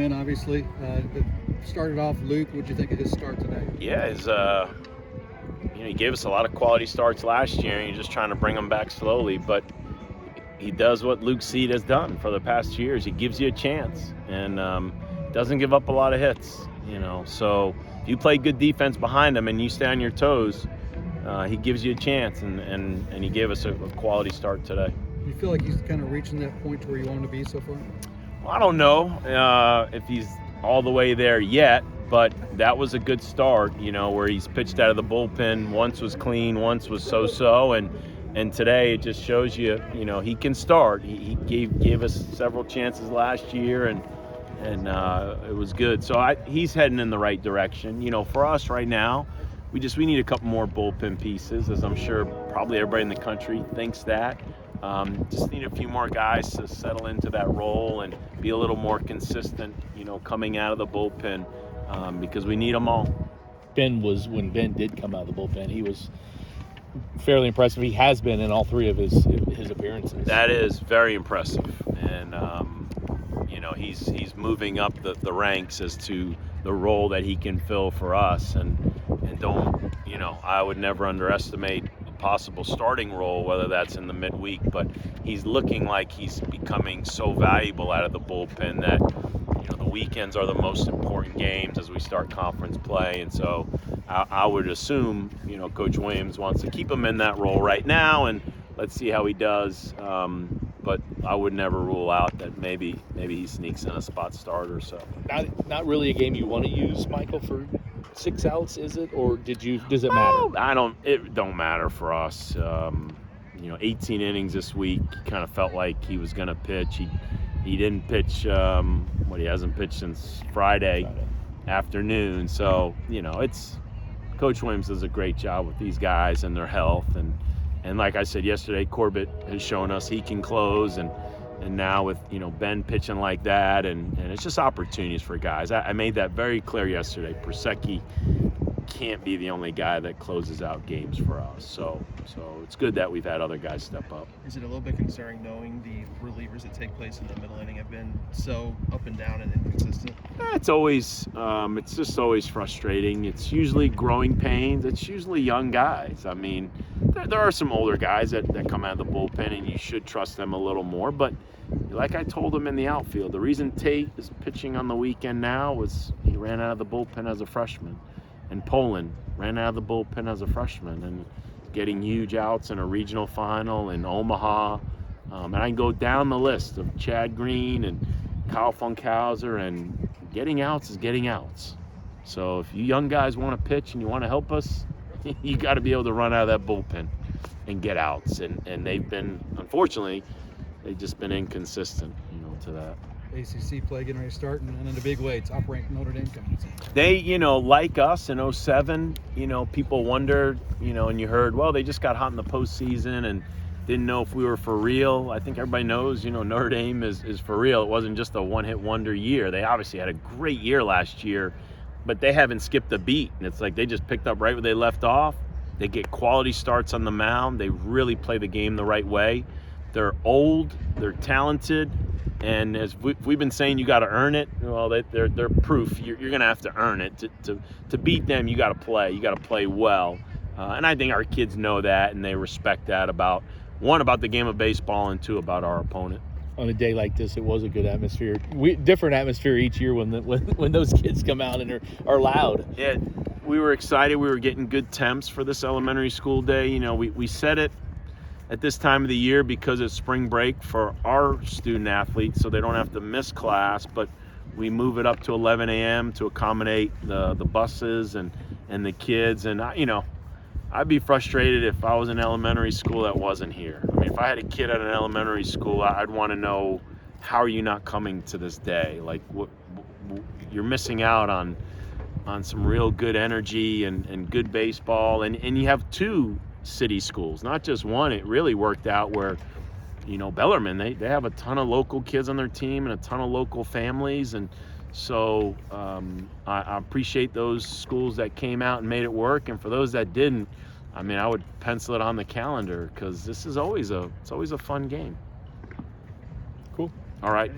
win, obviously. Started off, Luke, what'd you think of his start today? Yeah, he gave us a lot of quality starts last year, and you're just trying to bring them back slowly. But he does what Luke Seed has done for the past years. He gives you a chance and doesn't give up a lot of hits. So if you play good defense behind him and you stay on your toes, he gives you a chance, and he gave us a quality start today. You feel like he's kind of reaching that point to where you want him to be so far? Well, I don't know if he's all the way there yet, but that was a good start, where he's pitched out of the bullpen. Once was clean, once was so-so, and today it just shows you, he can start. He gave us several chances last year, and it was good. So he's heading in the right direction. For us right now, we need a couple more bullpen pieces, as I'm sure probably everybody in the country thinks that. Just need a few more guys to settle into that role and be a little more consistent, coming out of the bullpen, because we need them all. When Ben did come out of the bullpen, he was fairly impressive. He has been in all three of his appearances. That is very impressive, and he's moving up the ranks as to the role that he can fill for us, and I would never underestimate a possible starting role, whether that's in the midweek, but he's looking like he's becoming so valuable out of the bullpen that the weekends are the most important games as we start conference play, and so I would assume Coach Williams wants to keep him in that role right now, and let's see how he does. But I would never rule out that maybe he sneaks in a spot start or so. Not really a game you want to use Michael for 6 outs, is it? Or does it matter? It don't matter for us. 18 innings this week. He kind of felt like he was going to pitch. He didn't pitch. He hasn't pitched since Friday afternoon. So it's Coach Williams does a great job with these guys and their health, and like I said yesterday, Corbett has shown us he can close, and now with Ben pitching like that, and it's just opportunities for guys. I made that very clear yesterday. Persecki can't be the only guy that closes out games for us. So it's good that we've had other guys step up. Is it a little bit concerning knowing the relievers that take place in the middle inning have been so up and down and inconsistent? It's just always frustrating. It's usually growing pains. It's usually young guys. I mean, there are some older guys that come out of the bullpen, and you should trust them a little more. But like I told him in the outfield, the reason Tate is pitching on the weekend now was he ran out of the bullpen as a freshman. And Poland ran out of the bullpen as a freshman and getting huge outs in a regional final in Omaha. And I can go down the list of Chad Green and Kyle Funkhauser, and getting outs is getting outs. So if you young guys want to pitch and you want to help us, you got to be able to run out of that bullpen and get outs. And they've been, unfortunately, they've just been inconsistent, to that. ACC play getting ready to start, and in a big way, top-ranked Notre Dame coming. They, like us in 07, people wondered, and you heard, well, they just got hot in the postseason and didn't know if we were for real. I think everybody knows, Notre Dame is for real. It wasn't just a one-hit wonder year. They obviously had a great year last year, but they haven't skipped a beat. And it's like they just picked up right where they left off. They get quality starts on the mound. They really play the game the right way. They're old. They're talented. And as we've been saying, you got to earn it. Well, they're proof. You're going to have to earn it. To beat them, you got to play. You got to play well. And I think our kids know that, and they respect that about the game of baseball, and two, about our opponent. On a day like this, it was a good atmosphere. Different atmosphere each year when those kids come out and are loud. Yeah, we were excited. We were getting good temps for this elementary school day. We set it at this time of the year because it's spring break for our student athletes, so they don't have to miss class, but we move it up to 11 a.m. to accommodate the buses and the kids. And I'd be frustrated if I was in elementary school that wasn't here. I mean, if I had a kid at an elementary school, I'd want to know, how are you not coming to this day? Like, you're missing out on some real good energy and good baseball, and you have two city schools, not just one. It really worked out where, Bellarmine, they have a ton of local kids on their team and a ton of local families, and so I appreciate those schools that came out and made it work, and for those that didn't, I mean, I would pencil it on the calendar, because this is always a fun game. Cool. All right.